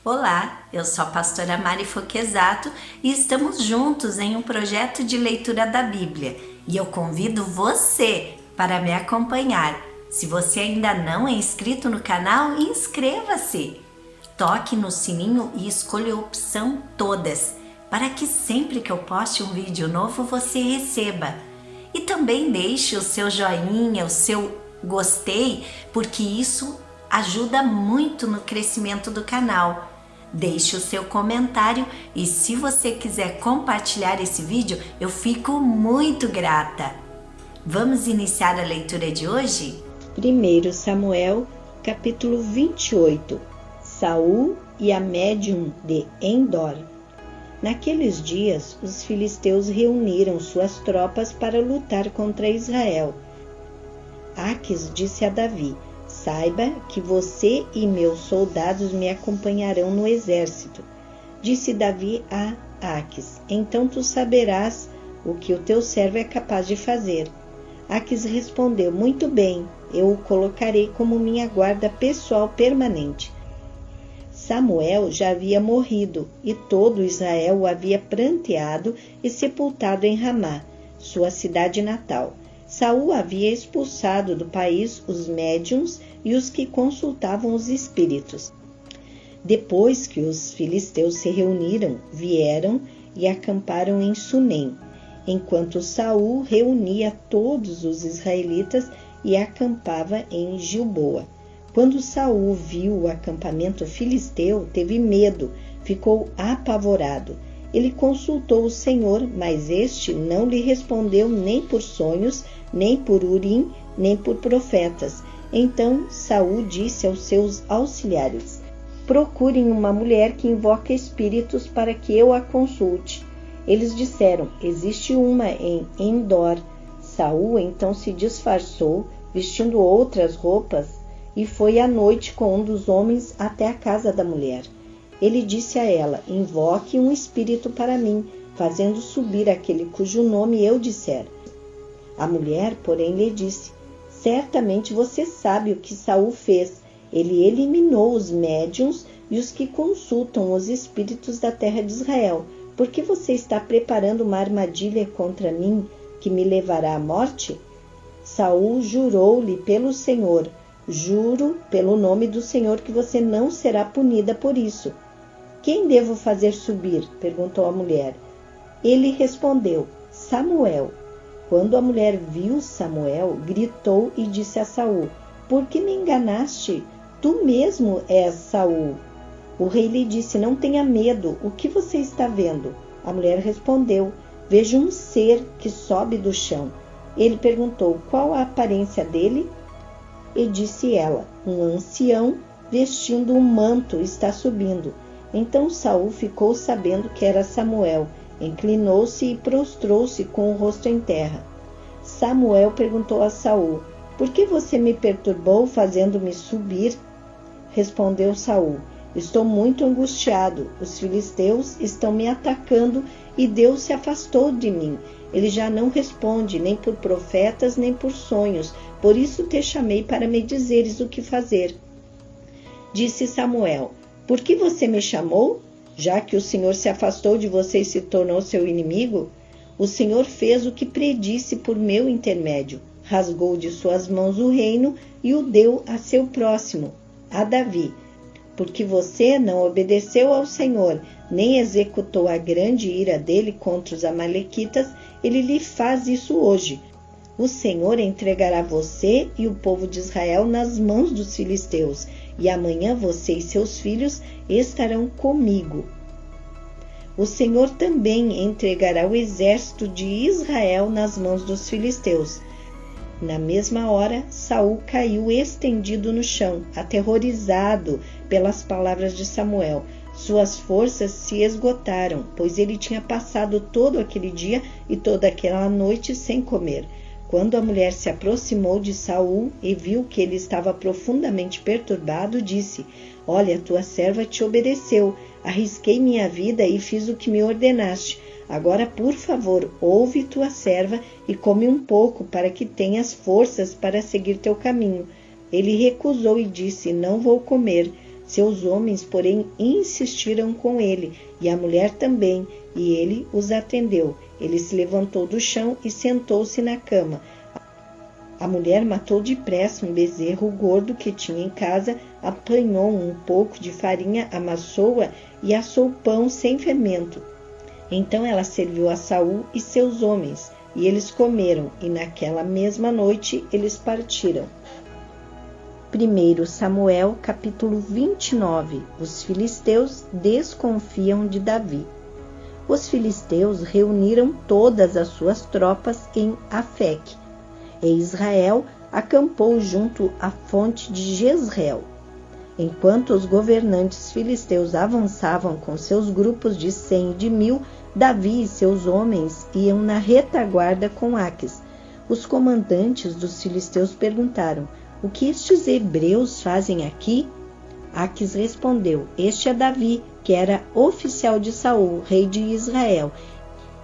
Olá, eu sou a pastora Mari Foquesato e estamos juntos em um projeto de leitura da Bíblia. E eu convido você para me acompanhar. Se você ainda não é inscrito no canal, inscreva-se. Toque no sininho e escolha a opção Todas, para que sempre que eu poste um vídeo novo você receba. E também deixe o seu joinha, o seu gostei, porque isso ajuda muito no crescimento do canal. Deixe o seu comentário e se você quiser compartilhar esse vídeo, eu fico muito grata. Vamos iniciar a leitura de hoje? 1 Samuel, capítulo 28. Saul e a médium de Endor. Naqueles dias, os filisteus reuniram suas tropas para lutar contra Israel. Aquis disse a Davi: saiba que você e meus soldados me acompanharão no exército. Disse Davi a Aquis: então tu saberás o que o teu servo é capaz de fazer. Aquis respondeu: muito bem, eu o colocarei como minha guarda pessoal permanente. Samuel já havia morrido e todo Israel o havia pranteado e sepultado em Ramá, sua cidade natal. Saul havia expulsado do país os médiuns e os que consultavam os espíritos. Depois que os filisteus se reuniram, vieram e acamparam em Sunem, enquanto Saul reunia todos os israelitas e acampava em Gilboa. Quando Saul viu o acampamento filisteu, teve medo, ficou apavorado. Ele consultou o Senhor, mas este não lhe respondeu nem por sonhos, nem por Urim, nem por profetas. Então Saul disse aos seus auxiliares: procurem uma mulher que invoca espíritos para que eu a consulte. Eles disseram: existe uma em Endor. Saul então se disfarçou, vestindo outras roupas, e foi à noite com um dos homens até a casa da mulher. Ele disse a ela: invoque um espírito para mim, fazendo subir aquele cujo nome eu disser. A mulher, porém, lhe disse: certamente você sabe o que Saul fez. Ele eliminou os médiuns e os que consultam os espíritos da terra de Israel. Por que você está preparando uma armadilha contra mim, que me levará à morte? Saul jurou-lhe pelo Senhor: juro pelo nome do Senhor que você não será punida por isso. Quem devo fazer subir? Perguntou a mulher. Ele respondeu: Samuel. Quando a mulher viu Samuel, gritou e disse a Saul: por que me enganaste? Tu mesmo és Saul. O rei lhe disse: não tenha medo, o que você está vendo? A mulher respondeu: vejo um ser que sobe do chão. Ele perguntou: qual a aparência dele? E disse ela: um ancião vestindo um manto está subindo. Então Saul ficou sabendo que era Samuel, inclinou-se e prostrou-se com o rosto em terra. Samuel perguntou a Saul: por que você me perturbou fazendo-me subir? Respondeu Saul: estou muito angustiado, os filisteus estão me atacando e Deus se afastou de mim. Ele já não responde nem por profetas nem por sonhos, por isso te chamei para me dizeres o que fazer. Disse Samuel: por que você me chamou? Já que o Senhor se afastou de você e se tornou seu inimigo? O Senhor fez o que predisse por meu intermédio. Rasgou de suas mãos o reino e o deu a seu próximo, a Davi. Porque você não obedeceu ao Senhor, nem executou a grande ira dele contra os amalequitas, ele lhe faz isso hoje. O Senhor entregará você e o povo de Israel nas mãos dos filisteus, e amanhã você e seus filhos estarão comigo. O Senhor também entregará o exército de Israel nas mãos dos filisteus. Na mesma hora, Saul caiu estendido no chão, aterrorizado pelas palavras de Samuel. Suas forças se esgotaram, pois ele tinha passado todo aquele dia e toda aquela noite sem comer. Quando a mulher se aproximou de Saul e viu que ele estava profundamente perturbado, disse: olha, tua serva te obedeceu, arrisquei minha vida e fiz o que me ordenaste. Agora, por favor, ouve tua serva e come um pouco, para que tenhas forças para seguir teu caminho. Ele recusou e disse: não vou comer. Seus homens, porém, insistiram com ele, e a mulher também, e ele os atendeu. Ele se levantou do chão e sentou-se na cama. A mulher matou depressa um bezerro gordo que tinha em casa, apanhou um pouco de farinha, amassou-a e assou pão sem fermento. Então ela serviu a Saul e seus homens, e eles comeram, e naquela mesma noite eles partiram. 1 Samuel, capítulo 29. Os filisteus desconfiam de Davi. Os filisteus reuniram todas as suas tropas em Afeque, e Israel acampou junto à fonte de Jezreel. Enquanto os governantes filisteus avançavam com seus grupos de 100 e de 1000, Davi e seus homens iam na retaguarda com Aques. Os comandantes dos filisteus perguntaram: o que estes hebreus fazem aqui? Aques respondeu: este é Davi, que era oficial de Saul, rei de Israel.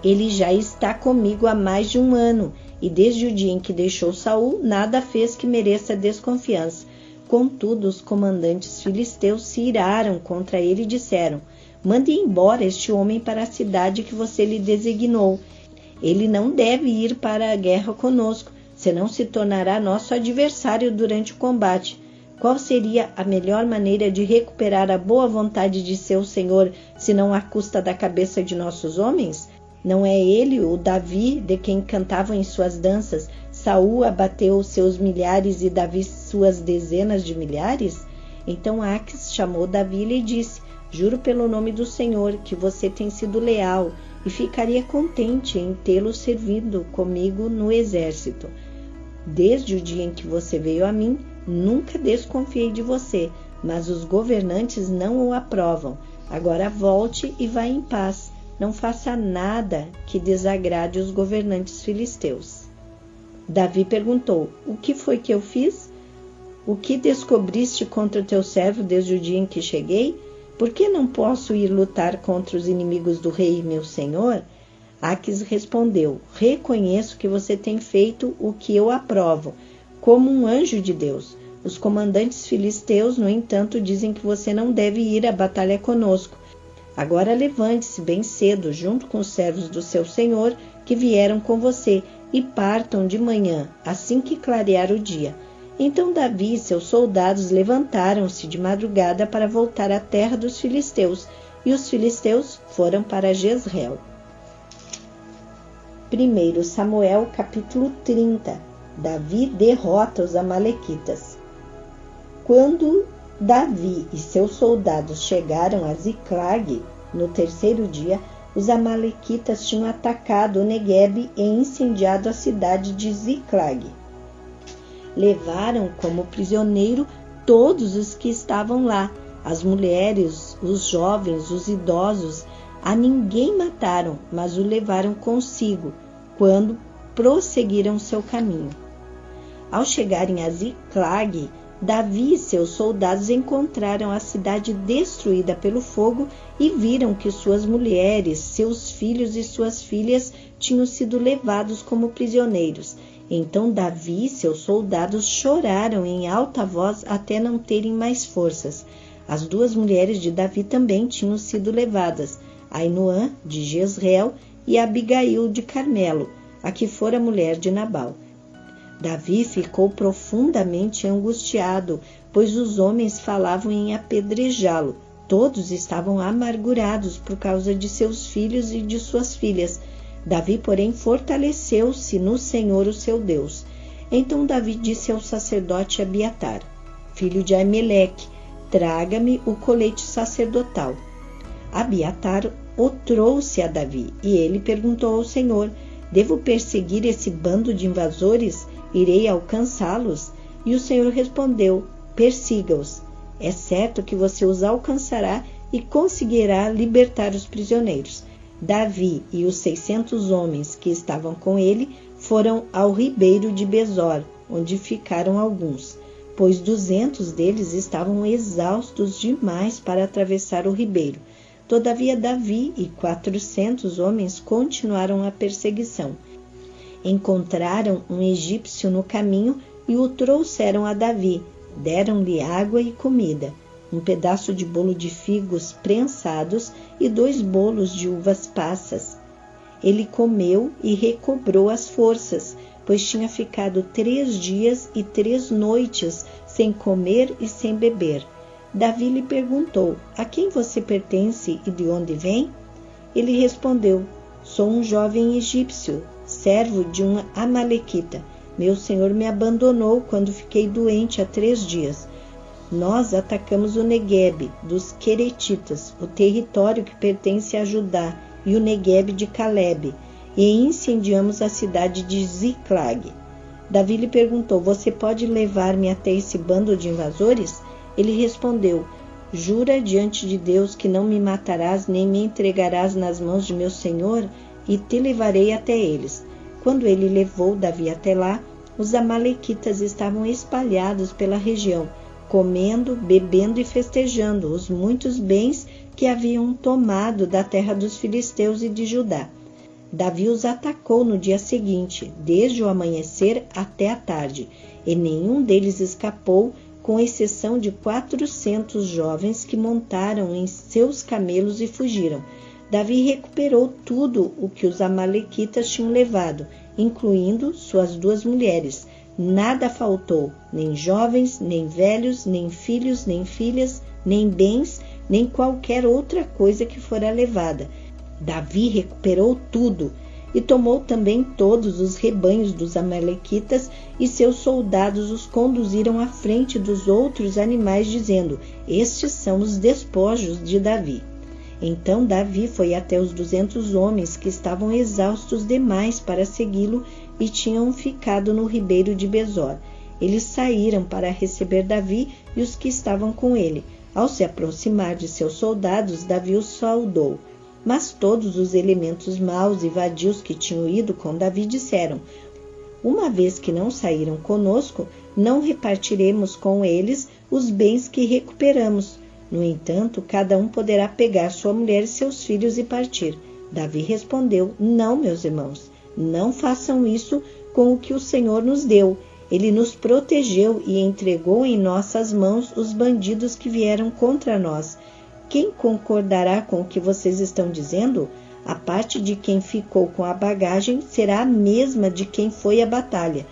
Ele já está comigo há mais de 1 ano, e desde o dia em que deixou Saul, nada fez que mereça desconfiança. Contudo, os comandantes filisteus se iraram contra ele e disseram: mande embora este homem para a cidade que você lhe designou. Ele não deve ir para a guerra conosco, senão se tornará nosso adversário durante o combate. Qual seria a melhor maneira de recuperar a boa vontade de seu senhor, senão à custa da cabeça de nossos homens? Não é ele o Davi de quem cantavam em suas danças: Saul abateu seus milhares e Davi suas dezenas de milhares? Então Aques chamou Davi e lhe disse: juro pelo nome do Senhor que você tem sido leal e ficaria contente em tê-lo servido comigo no exército. Desde o dia em que você veio a mim, nunca desconfiei de você, mas os governantes não o aprovam. Agora volte e vá em paz. Não faça nada que desagrade os governantes filisteus. Davi perguntou: o que foi que eu fiz? O que descobriste contra teu servo desde o dia em que cheguei? Por que não posso ir lutar contra os inimigos do rei, meu senhor? Aques respondeu: reconheço que você tem feito o que eu aprovo, como um anjo de Deus. Os comandantes filisteus, no entanto, dizem que você não deve ir à batalha conosco. Agora levante-se bem cedo, junto com os servos do seu senhor, que vieram com você, e partam de manhã, assim que clarear o dia. Então Davi e seus soldados levantaram-se de madrugada para voltar à terra dos filisteus, e os filisteus foram para Jezreel. 1 Samuel, capítulo 30. Davi derrota os amalequitas. Quando Davi e seus soldados chegaram a Ziclag, no 3º dia, os amalequitas tinham atacado o Neguebe e incendiado a cidade de Ziclag. Levaram como prisioneiro todos os que estavam lá, as mulheres, os jovens, os idosos. A ninguém mataram, mas o levaram consigo, quando prosseguiram seu caminho. Ao chegarem a Ziclag, Davi e seus soldados encontraram a cidade destruída pelo fogo e viram que suas mulheres, seus filhos e suas filhas tinham sido levados como prisioneiros. Então Davi e seus soldados choraram em alta voz até não terem mais forças. As 2 mulheres de Davi também tinham sido levadas, Ainoã de Jezreel e Abigail de Carmelo, a que fora mulher de Nabal. Davi ficou profundamente angustiado, pois os homens falavam em apedrejá-lo. Todos estavam amargurados por causa de seus filhos e de suas filhas. Davi, porém, fortaleceu-se no Senhor, o seu Deus. Então Davi disse ao sacerdote Abiatar, filho de Aimeleque: traga-me o colete sacerdotal. Abiatar o trouxe a Davi, e ele perguntou ao Senhor: devo perseguir esse bando de invasores? Irei alcançá-los? E o Senhor respondeu: persiga-os. É certo que você os alcançará e conseguirá libertar os prisioneiros. Davi e os 600 homens que estavam com ele foram ao ribeiro de Besor, onde ficaram alguns, pois 200 deles estavam exaustos demais para atravessar o ribeiro. Todavia Davi e 400 homens continuaram a perseguição. Encontraram um egípcio no caminho e o trouxeram a Davi. Deram-lhe água e comida. um pedaço de bolo de figos prensados e 2 bolos de uvas passas. Ele comeu e recobrou as forças, pois tinha ficado 3 dias e 3 noites sem comer e sem beber. Davi lhe perguntou: a quem você pertence e de onde vem? Ele respondeu: sou um jovem egípcio, servo de um amalequita. Meu senhor me abandonou quando fiquei doente há 3 dias. Nós atacamos o Neguebe dos Queretitas, o território que pertence a Judá, e o Neguebe de Calebe, e incendiamos a cidade de Ziclag. Davi lhe perguntou: você pode levar-me até esse bando de invasores? Ele respondeu: jura diante de Deus que não me matarás nem me entregarás nas mãos de meu senhor, e te levarei até eles. Quando ele levou Davi até lá, os amalequitas estavam espalhados pela região, comendo, bebendo e festejando os muitos bens que haviam tomado da terra dos filisteus e de Judá. Davi os atacou no dia seguinte, desde o amanhecer até a tarde, e nenhum deles escapou, com exceção de 400 jovens que montaram em seus camelos e fugiram. Davi recuperou tudo o que os amalequitas tinham levado, incluindo suas 2 mulheres. Nada faltou, nem jovens, nem velhos, nem filhos, nem filhas, nem bens, nem qualquer outra coisa que fora levada. Davi recuperou tudo e tomou também todos os rebanhos dos amalequitas, e seus soldados os conduziram à frente dos outros animais, dizendo: estes são os despojos de Davi. Então Davi foi até os 200 homens que estavam exaustos demais para segui-lo e tinham ficado no ribeiro de Besor. Eles saíram para receber Davi e os que estavam com ele. Ao se aproximar de seus soldados, Davi os saudou. Mas todos os elementos maus e vadios que tinham ido com Davi disseram: uma vez que não saíram conosco, não repartiremos com eles os bens que recuperamos. No entanto, cada um poderá pegar sua mulher e seus filhos e partir. Davi respondeu: não, meus irmãos, não façam isso com o que o Senhor nos deu. Ele nos protegeu e entregou em nossas mãos os bandidos que vieram contra nós. Quem concordará com o que vocês estão dizendo? A parte de quem ficou com a bagagem será a mesma de quem foi à batalha.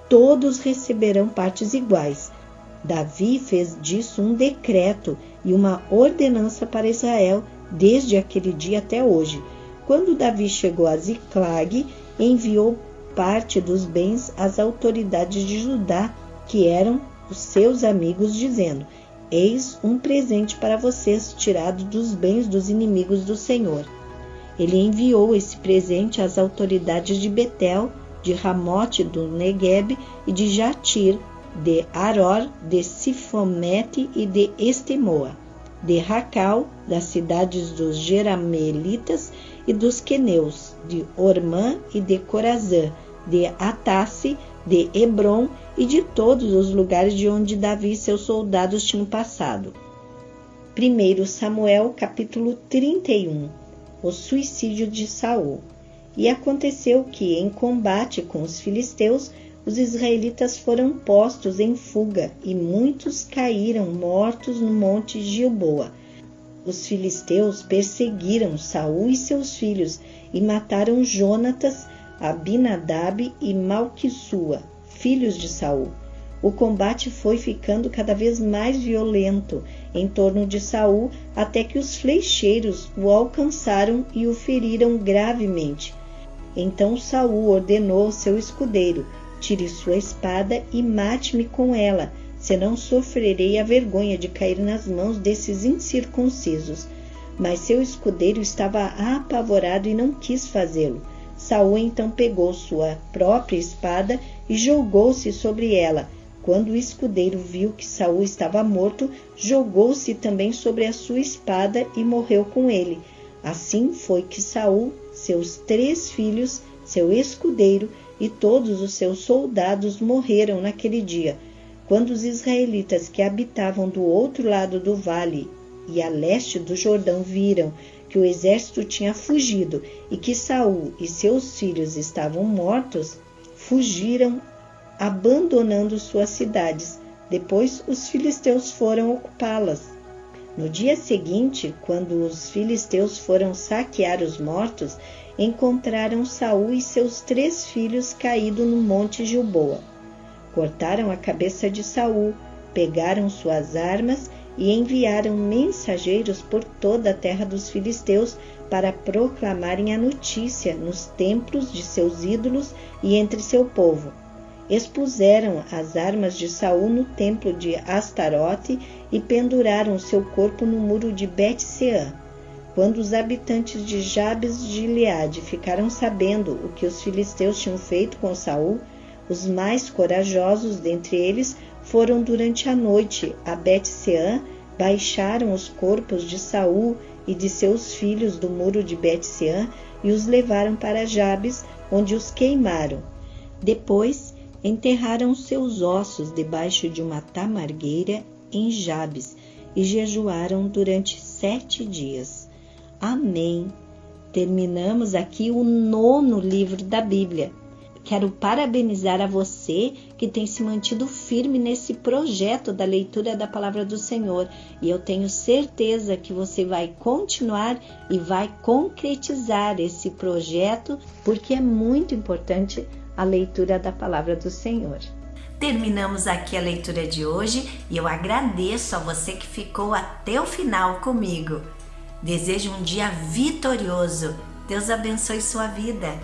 Todos receberão partes iguais. Davi fez disso um decreto e uma ordenança para Israel desde aquele dia até hoje. Quando Davi chegou a Ziclag, enviou parte dos bens às autoridades de Judá, que eram os seus amigos, dizendo: eis um presente para vocês, tirado dos bens dos inimigos do Senhor. Ele enviou esse presente às autoridades de Betel, de Ramote do Neguebe e de Jatir, de Aror, de Sifomete e de Estemoa, de Racal, das cidades dos Jerameelitas e dos Queneus, de Ormã e de Corazã, de Atasse, de Hebron e de todos os lugares de onde Davi e seus soldados tinham passado. 1 Samuel capítulo 31. O suicídio de Saul. E aconteceu que, em combate com os filisteus, os israelitas foram postos em fuga, e muitos caíram mortos no monte Gilboa. Os filisteus perseguiram Saul e seus filhos, e mataram Jonatas, Abinadab e Malquissua, filhos de Saul. O combate foi ficando cada vez mais violento em torno de Saul, até que os flecheiros o alcançaram e o feriram gravemente. Então Saul ordenou ao seu escudeiro: tire sua espada e mate-me com ela, senão sofrerei a vergonha de cair nas mãos desses incircuncisos. Mas seu escudeiro estava apavorado e não quis fazê-lo. Saul então pegou sua própria espada e jogou-se sobre ela. Quando o escudeiro viu que Saul estava morto, jogou-se também sobre a sua espada e morreu com ele. Assim foi que Saul, seus 3 filhos, seu escudeiro e todos os seus soldados morreram naquele dia. Quando os israelitas que habitavam do outro lado do vale e a leste do Jordão viram que o exército tinha fugido e que Saul e seus filhos estavam mortos, fugiram, abandonando suas cidades. Depois os filisteus foram ocupá-las. No dia seguinte, quando os filisteus foram saquear os mortos, encontraram Saul e seus 3 filhos caídos no monte Gilboa. Cortaram a cabeça de Saul, pegaram suas armas e enviaram mensageiros por toda a terra dos filisteus para proclamarem a notícia nos templos de seus ídolos e entre seu povo. Expuseram as armas de Saul no templo de Astarote e penduraram seu corpo no muro de Bet-seã. Quando os habitantes de Jabes de Gileade ficaram sabendo o que os filisteus tinham feito com Saul, os mais corajosos dentre eles foram durante a noite a Bet-seã, baixaram os corpos de Saul e de seus filhos do muro de Bet-seã e os levaram para Jabes, onde os queimaram. Depois, enterraram seus ossos debaixo de uma tamargueira em Jabes e jejuaram durante 7 dias. Amém. Terminamos aqui o 9º livro da Bíblia. Quero parabenizar a você que tem se mantido firme nesse projeto da leitura da Palavra do Senhor. E eu tenho certeza que você vai continuar e vai concretizar esse projeto, porque é muito importante a leitura da Palavra do Senhor. Terminamos aqui a leitura de hoje e eu agradeço a você que ficou até o final comigo. Desejo um dia vitorioso. Deus abençoe sua vida.